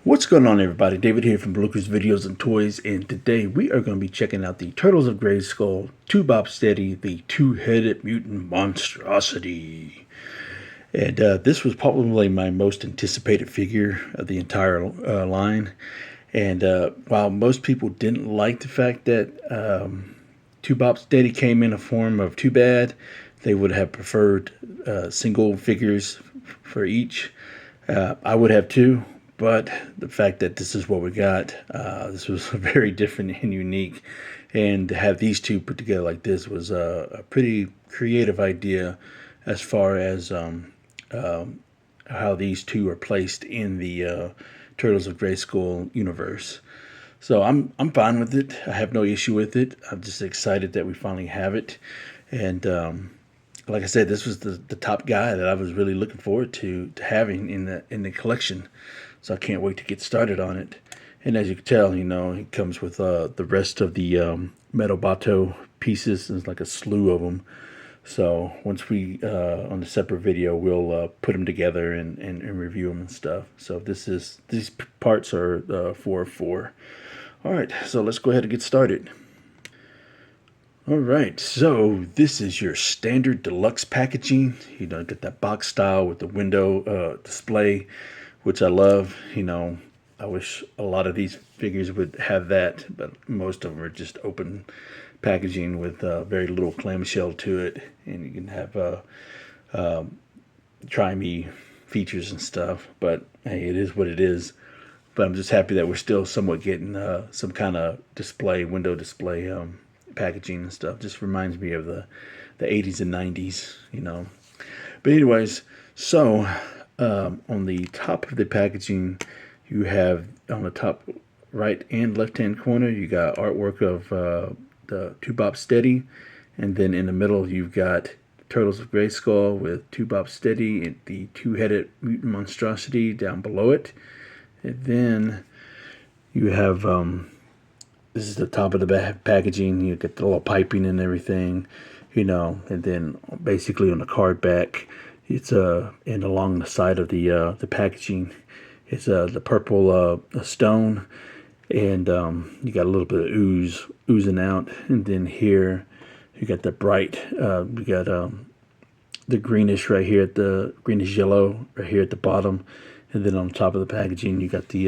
What's going on, everybody? David here from Bluckers Videos and Toys, and today we are going to be checking out the Turtles of Greyskull, Two-Bop Steady, the two-headed mutant monstrosity. And this was probably my most anticipated figure of the entire line. And while most people didn't like the fact that Two-Bop Steady came in a form of Too Bad, they would have preferred single figures for each. I would have too. But the fact that this is what we got, this was very different and unique. And to have these two put together like this was a pretty creative idea as far as how these two are placed in the Turtles of Greyskull universe. So I'm fine with it. I have no issue with it. I'm just excited that we finally have it. And like I said, this was the top guy that I was really looking forward to having in the collection. So I can't wait to get started on it. And as you can tell, it comes with the rest of the metal Bato pieces. There's like a slew of them. So once we, on a separate video, we'll put them together and review them and stuff. So these parts are 4 of 4. All right, so let's go ahead and get started. All right, so this is your standard deluxe packaging. Get that box style with the window display, which I love. I wish a lot of these figures would have that, but most of them are just open packaging with very little clamshell to it, and you can have try me features and stuff. But hey, it is what it is. But I'm just happy that we're still somewhat getting some kind of window display packaging and stuff. Just reminds me of the 80s and 90s, But anyways, so on the top of the packaging, you have on the top right and left hand corner, you got artwork of the Two-Bop Steady, and then in the middle you've got Turtles of Greyskull with Two-Bop Steady and the two-headed mutant monstrosity down below it. And then you have this is the top of the packaging. You get the little piping and everything, and then basically on the card back, it's and along the side of the packaging, it's the purple stone, and you got a little bit of oozing out, and then here you got the bright, you got the greenish right here at the greenish yellow right here at the bottom, and then on top of the packaging you got the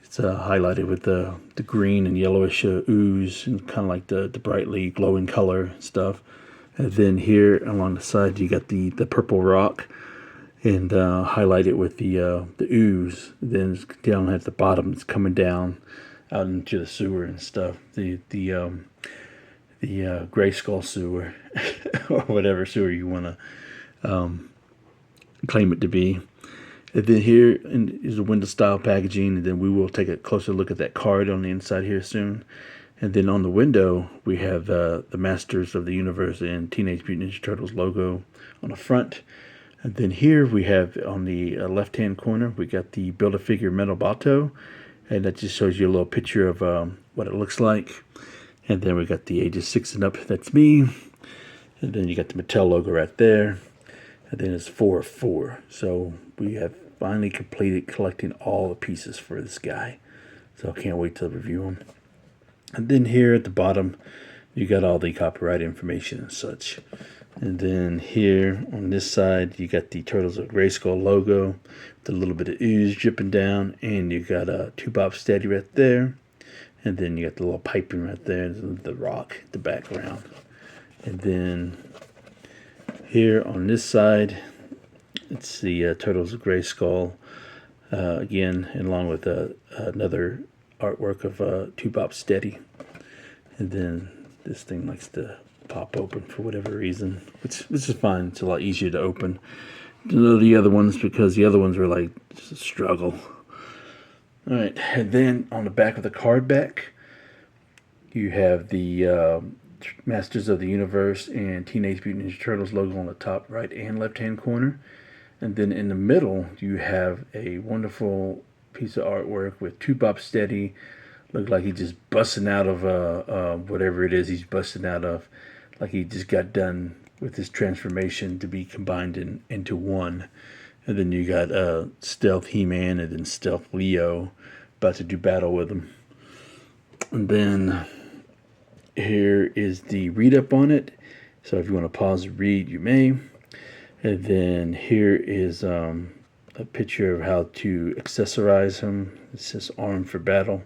it's highlighted with the green and yellowish ooze, and kind of like the brightly glowing color stuff. And then here along the side you got the purple rock, and highlighted with the ooze. Then it's down at the bottom, it's coming down out into the sewer and stuff. The Greyskull sewer, or whatever sewer you want to claim it to be. And then here is the window style packaging, and then we will take a closer look at that card on the inside here soon. And then on the window, we have the Masters of the Universe and Teenage Mutant Ninja Turtles logo on the front. And then here we have on the left-hand corner, we got the Build-A-Figure Metal Bato. And that just shows you a little picture of what it looks like. And then we got the ages 6 and up, that's me. And then you got the Mattel logo right there. And then it's 4 of 4. So we have finally completed collecting all the pieces for this guy. So I can't wait to review them. And then here at the bottom, you got all the copyright information and such. And then here on this side, you got the Turtles of Greyskull logo with a little bit of ooze dripping down. And you got a Two-Bop Steady right there. And then you got the little piping right there, the rock in the background. And then here on this side, it's the Turtles of Greyskull again, along with another artwork of Two-Bop Steady. And then this thing likes to pop open for whatever reason, which is fine. It's a lot easier to open than the other ones, because the other ones were like just a struggle. All right, and then on the back of the card back, you have the Masters of the Universe and Teenage Mutant Ninja Turtles logo on the top right and left hand corner. And then in the middle, you have a wonderful piece of artwork with Two-Bop Steady. Look like he's just busting out of whatever it is he's busting out of. Like he just got done with his transformation to be combined into one. And then you got Stealth He-Man and then Stealth Leo about to do battle with him. And then here is the read-up on it. So if you want to pause and read, you may. And then here is a picture of how to accessorize him. It says arm for battle.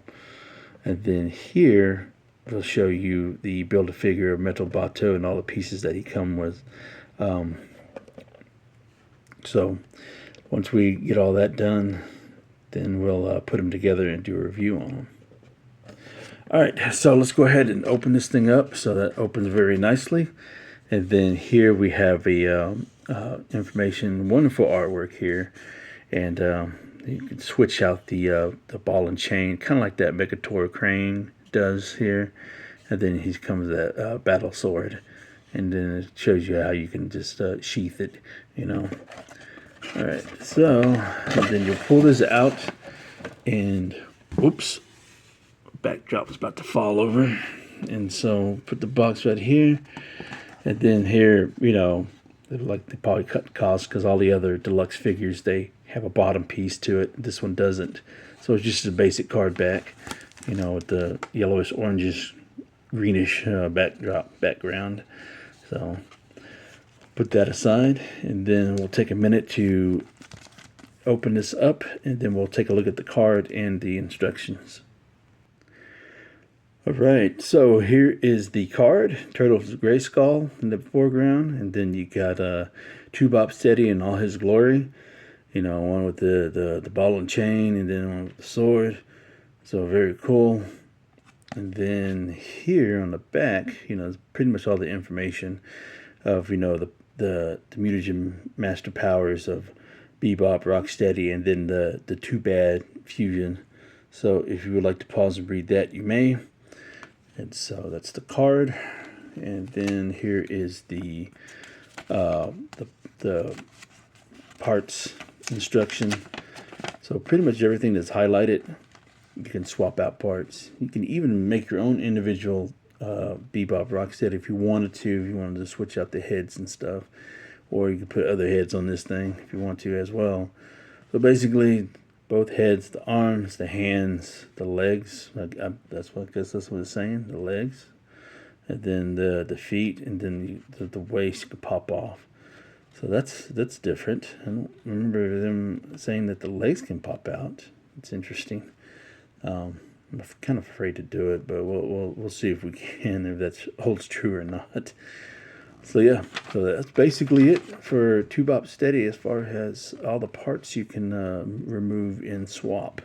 And then here it'll show you the Build-A-Figure of Metal Bato and all the pieces that he come with. So once we get all that done, then we'll put them together and do a review on them. Alright, so let's go ahead and open this thing up. So that opens very nicely. And then here we have a information, wonderful artwork here. And you can switch out the ball and chain, kind of like that Megator crane does here. And then he comes with that battle sword. And then it shows you how you can just sheath it, you know. Alright, so and then you'll pull this out and whoops, backdrop is about to fall over. And so put the box right here. And then here, you know, like they probably cut costs because all the other deluxe figures, they have a bottom piece to it. This one doesn't. So it's just a basic card back, you know, with the yellowish, orangish, greenish background. So put that aside, and then we'll take a minute to open this up, and then we'll take a look at the card and the instructions. Alright, so here is the card, Turtles of Greyskull in the foreground, and then you got Two-Bop Steady in all his glory. You know, one with the ball and chain, and then one with the sword. So very cool. And then here on the back, you know, pretty much all the information of, you know, the mutagen master powers of Bebop, Rocksteady, and then the Too Bad fusion. So if you would like to pause and read that, you may. And so that's the card. And then here is the parts instruction. So pretty much everything that's highlighted, you can swap out parts. You can even make your own individual Bebop Rocksteady if you wanted to. If you wanted to switch out the heads and stuff, or you could put other heads on this thing if you want to as well. So basically, both heads, the arms, the hands, the legs. I guess that's what it's saying. The legs, and then the feet, and then the waist could pop off. So that's different. I don't remember them saying that the legs can pop out. It's interesting. I'm kind of afraid to do it, but we'll see if we can, if that holds true or not. So yeah, so that's basically it for Two-Bop Steady as far as all the parts you can remove and swap.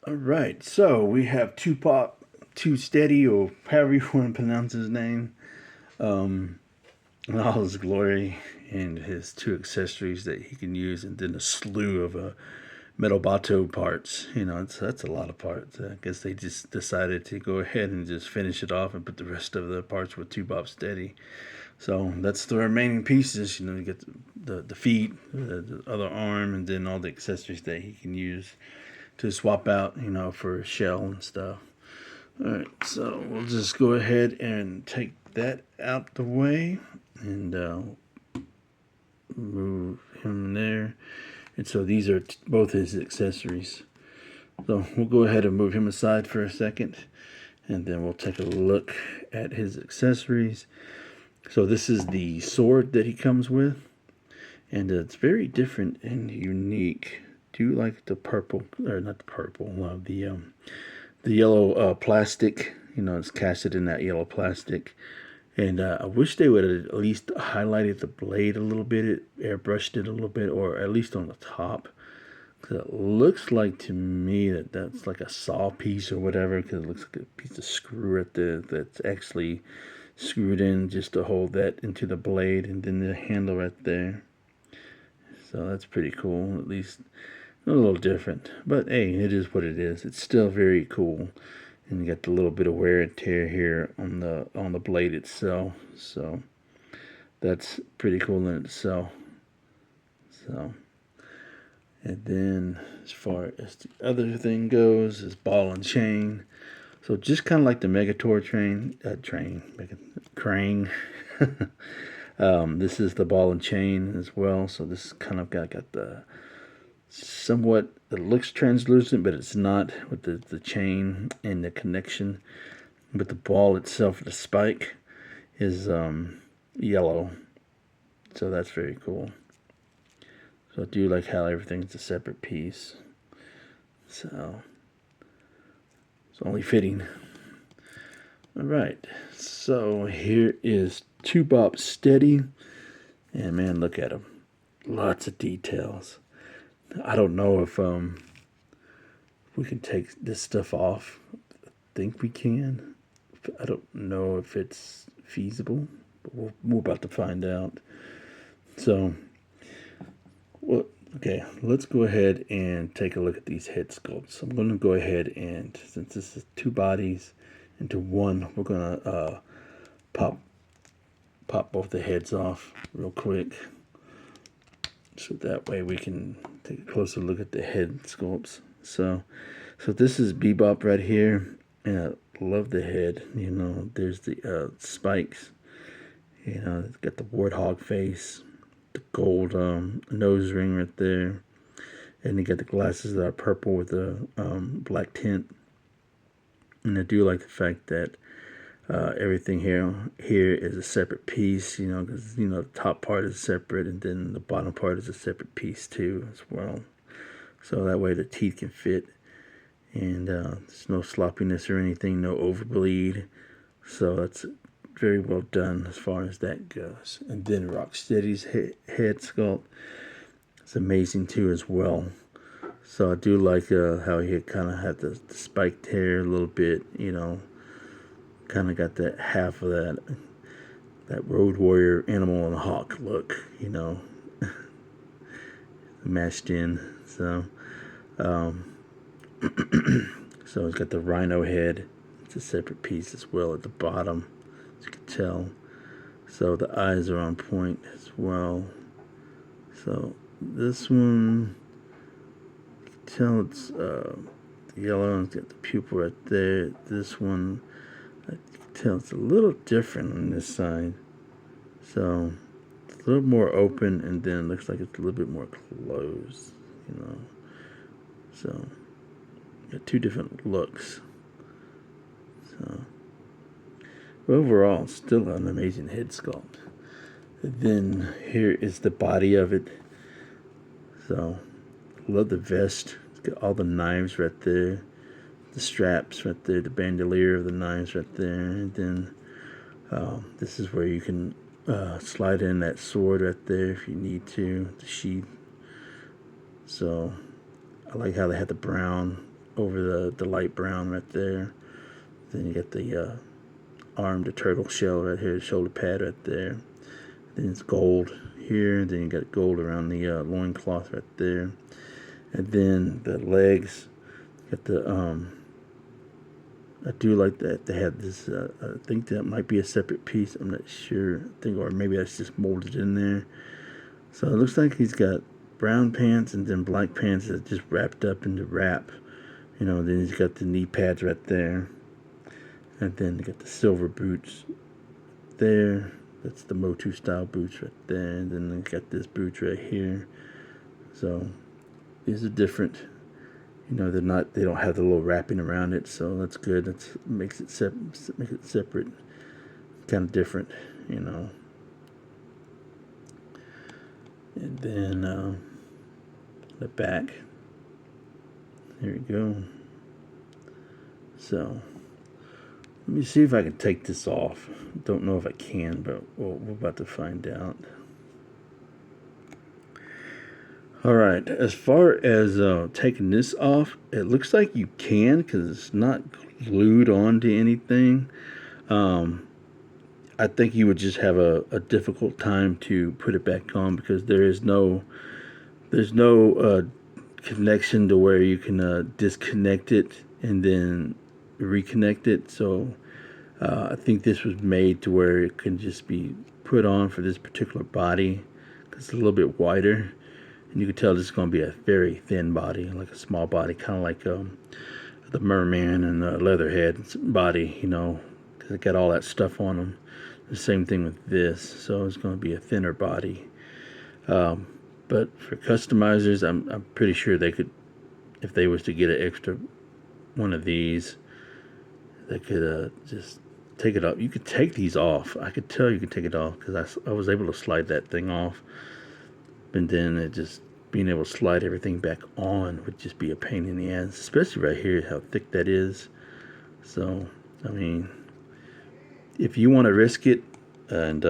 Alright, so we have Two-Bop, Too Steady, or however you want to pronounce his name, in all his glory, and his two accessories that he can use, and then a slew of Metal Bato parts. You know, that's a lot of parts. I guess they just decided to go ahead and just finish it off and put the rest of the parts with Two-Bop Steady. So that's the remaining pieces. You know, you get the feet, the other arm, and then all the accessories that he can use to swap out, you know, for shell and stuff. Alright, so we'll just go ahead and take that out the way and move him there. And so these are both his accessories. So we'll go ahead and move him aside for a second, and then we'll take a look at his accessories. So this is the sword that he comes with, and it's very different and unique. Do you like the purple, or not the purple, the yellow plastic? You know, it's casted in that yellow plastic. And I wish they would have at least highlighted the blade a little bit, airbrushed it a little bit, or at least on the top. Because it looks like to me that that's like a saw piece or whatever, because it looks like a piece of screw that's actually screwed in just to hold that into the blade, and then the handle right there. So that's pretty cool, at least a little different. But hey, it is what it is. It's still very cool. And you got the little bit of wear and tear here on the blade itself. So that's pretty cool in itself. So, and then as far as the other thing goes, is ball and chain. So just kind of like the Megator crane. This is the ball and chain as well. So this kind of got the somewhat, it looks translucent, but it's not, with the chain and the connection. But the ball itself, the spike, is yellow. So that's very cool. So I do like how everything's a separate piece. So it's only fitting. Alright, so here is Two Bop Steady. And man, look at them. Lots of details. I don't know if we can take this stuff off. I think we can. I don't know if it's feasible, but we're about to find out. So, well, okay, let's go ahead and take a look at these head sculpts. I'm going to go ahead and, since this is two bodies into one, we're going to pop both the heads off real quick. So that way we can take a closer look at the head sculpts. So this is Bebop right here, and I love the head. You know, there's the spikes. You know, it's got the warthog face, the gold nose ring right there, and you got the glasses that are purple with the black tint. And I do like the fact that everything here is a separate piece, you know, because, you know, the top part is separate and then the bottom part is a separate piece too as well. So that way the teeth can fit, and there's no sloppiness or anything, no overbleed. So that's very well done as far as that goes. And then Rocksteady's head sculpt is amazing too as well. So I do like how he kind of had the spiked hair a little bit, you know, kind of got that half of that Road Warrior Animal and Hawk look, you know, mashed in. So so it's got the rhino head. It's a separate piece as well at the bottom, as you can tell. So the eyes are on point as well. So this one, you can tell it's yellow, and it's got the pupil right there. This one, you can tell it's a little different on this side. So it's a little more open, and then it looks like it's a little bit more closed, you know. So got two different looks. So overall, still an amazing head sculpt. And then here is the body of it. So love the vest. It's got all the knives right there, the straps right there, the bandolier of the knives right there, and then this is where you can slide in that sword right there if you need to, the sheath. So I like how they had the brown over the light brown right there. Then you got the arm, the turtle shell right here, the shoulder pad right there. Then it's gold here. Then you got gold around the loincloth right there. And then the legs, got the I do like that they had this. I think that might be a separate piece. I'm not sure. I think, or maybe that's just molded in there. So it looks like he's got brown pants and then black pants that just wrapped up into wrap. You know, then he's got the knee pads right there. And then you got the silver boots there. That's the Motu style boots right there. And then you got this boots right here. So these are different. You know, they don't have the little wrapping around it, so that's good. That makes it separate, kind of different, you know. And then the back. There you go. So let me see if I can take this off. Don't know if I can, but we're about to find out. Alright, as far as taking this off, it looks like you can because it's not glued onto anything. I think you would just have a difficult time to put it back on because there's no connection to where you can disconnect it and then reconnect it. So I think this was made to where it can just be put on for this particular body because it's a little bit wider. And you can tell this is going to be a very thin body, like a small body, kind of like the Merman and the Leatherhead body, you know, because it got all that stuff on them. The same thing with this, so it's going to be a thinner body. But for customizers, I'm pretty sure they could, if they was to get an extra one of these, they could just take it off. You could take these off. I could tell you could take it off because I was able to slide that thing off. And then it just being able to slide everything back on would just be a pain in the ass, especially right here, how thick that is. So, I mean, if you want to risk it, and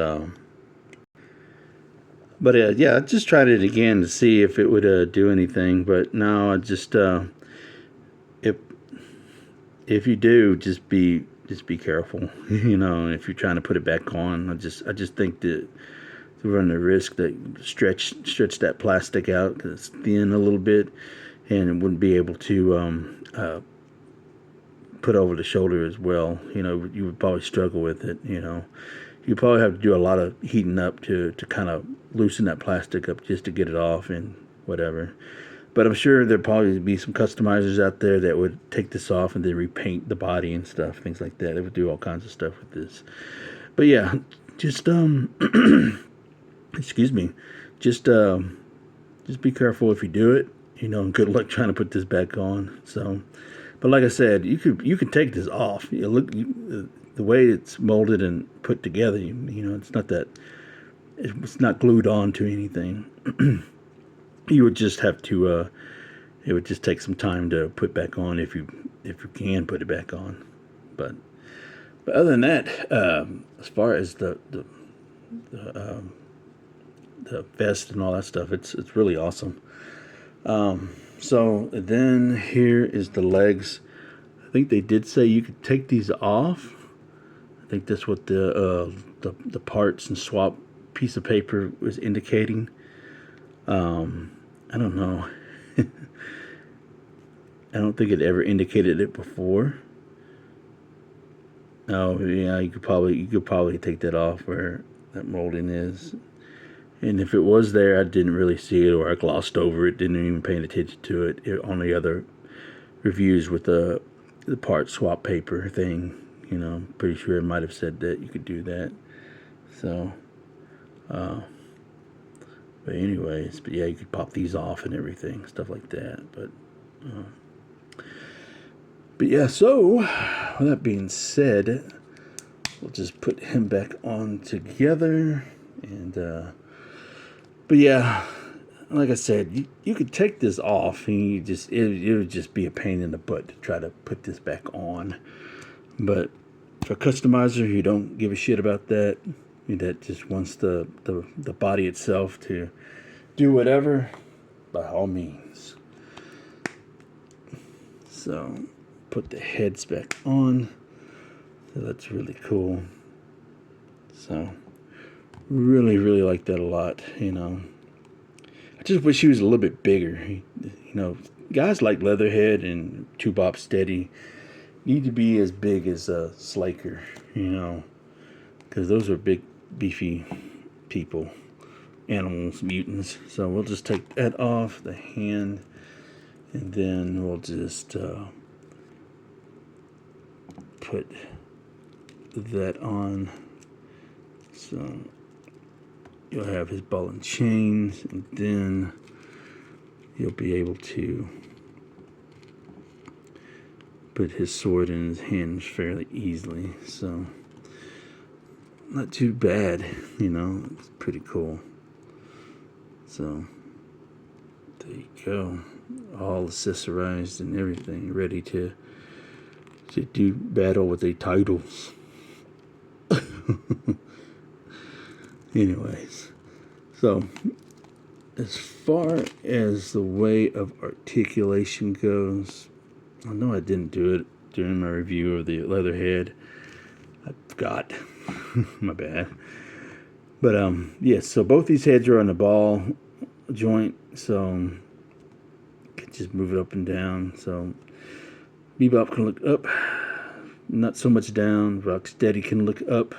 but yeah, I just tried it again to see if it would do anything. But no, I just if you do, just be careful. You know, if you're trying to put it back on, I just think that to run the risk that stretch that plastic out because it's thin a little bit, and it wouldn't be able to put over the shoulder as well. You know, you would probably struggle with it. You know, you probably have to do a lot of heating up to kind of loosen that plastic up just to get it off and whatever. But I'm sure there'd probably be some customizers out there that would take this off and then repaint the body and stuff, things like that. They would do all kinds of stuff with this. But yeah, just excuse me, just be careful if you do it. You know, and good luck trying to put this back on. So, but like I said, you could take this off. You look the way it's molded and put together. You know, it's not glued on to anything. You would just have to. It would just take some time to put back on if you can put it back on. But other than that, as far as the vest and all that stuff, it's really awesome. So then here is the legs. I think they did say you could take these off. I think that's what the parts and swap piece of paper was indicating. I don't know. I don't think it ever indicated it before. Oh yeah, you could probably take that off where that molding is. And if it was there, I didn't really see it, or I glossed over it, didn't even pay attention to it on the other reviews with the part swap paper thing. You know, I'm pretty sure it might have said that you could do that. So, but anyways, but yeah, you could pop these off and everything, stuff like that. But yeah, so with that being said, we'll just put him back on together. And but yeah, like I said, you could take this off, and it would just be a pain in the butt to try to put this back on. But for a customizer who don't give a shit about that, that just wants the body itself to do whatever, by all means. So put the heads back on. So that's really cool. So really like that a lot. You know, I just wish he was a little bit bigger. You know, guys like Leatherhead and Two Bob Steady need to be as big as Slaker. You know, because those are big, beefy people, animals, mutants. So we'll just take that off the hand, and then we'll just put that on. So you'll have his ball and chains, and then you'll be able to put his sword in his hands fairly easily. So not too bad, you know, it's pretty cool. So there you go, all accessorized and everything, ready to do battle with the titles. Anyways, so as far as the way of articulation goes, I know I didn't do it during my review of the Leatherhead. I forgot. My bad. But yes, so both these heads are on the ball joint, so you can just move it up and down. So Bebop can look up, not so much down. Rocksteady can look up,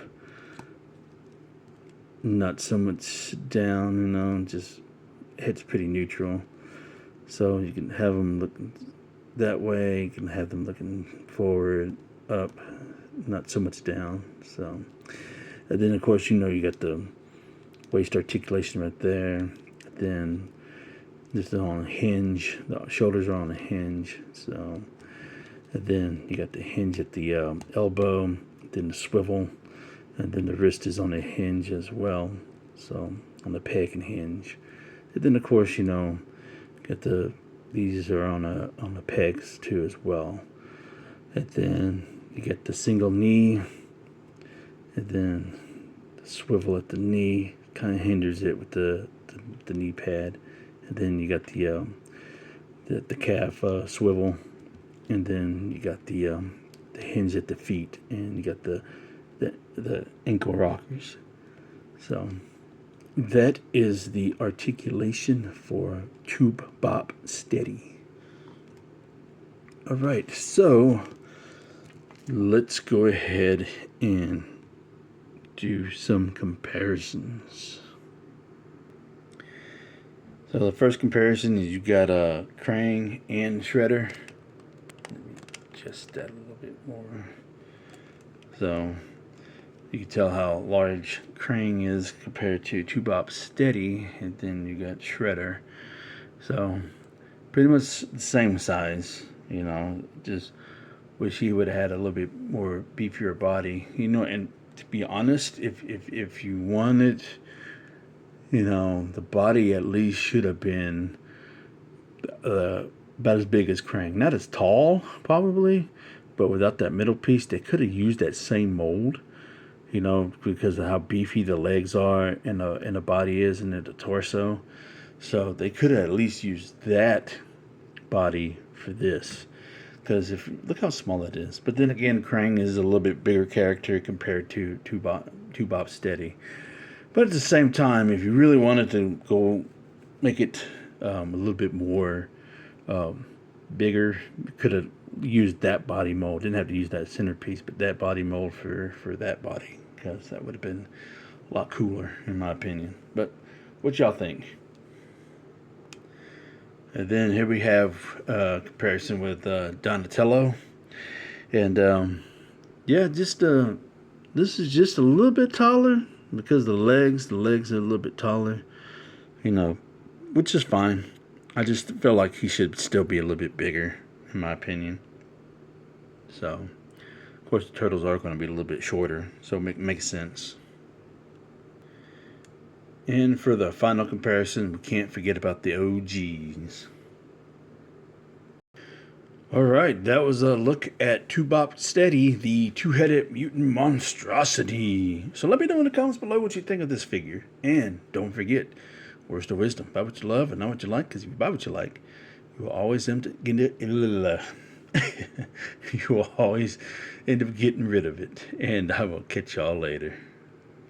not so much down, you know, just head's pretty neutral. So you can have them looking that way, you can have them looking forward, up, not so much down. So And then, of course, you got the waist articulation right there. Then this is on a hinge. The shoulders are on a hinge. So, and then you got the hinge at the elbow. Then the swivel, and then the wrist is on a hinge as well. So on the peg and hinge. And then, of course, got these are on the pegs too as well. And then you get the single knee, and then the swivel at the knee kind of hinders it with the knee pad. And then you got the calf swivel, and then you got the hinge at the feet, and you got the ankle rockers. So that is the articulation for Tube Bop Steady. All right, so let's go ahead and do some comparisons. So the first comparison is you got Krang and Shredder. Let me adjust that a little bit more. So you can tell how large Krang is compared to Tube Bop Steady, and then you got Shredder. So pretty much the same size, just wish he would have had a little bit more beefier body, and to be honest, if you wanted, the body at least should have been about as big as Krang. Not as tall, probably, but without that middle piece, they could have used that same mold, because of how beefy the legs are and the body is and the torso. So they could have at least used that body for this. Because look how small it is. But then again, Krang is a little bit bigger character compared to Tube Bop Steady. But at the same time, if you really wanted to go make it a little bit more bigger, you could have used that body mold. Didn't have to use that centerpiece, but that body mold for that body, because that would have been a lot cooler in my opinion. But what y'all think? And then here we have a comparison with Donatello, and this is just a little bit taller because the legs are a little bit taller, which is fine. I just feel like he should still be a little bit bigger, in my opinion. So, of course, the turtles are going to be a little bit shorter, so it makes sense. And for the final comparison, we can't forget about the OGs. Alright, that was a look at Tube Bop Steady, the two-headed mutant monstrosity. So let me know in the comments below what you think of this figure. And don't forget, words to wisdom, buy what you love and not what you like, because if you buy what you like, you will always end up getting rid of it. And I will catch y'all later.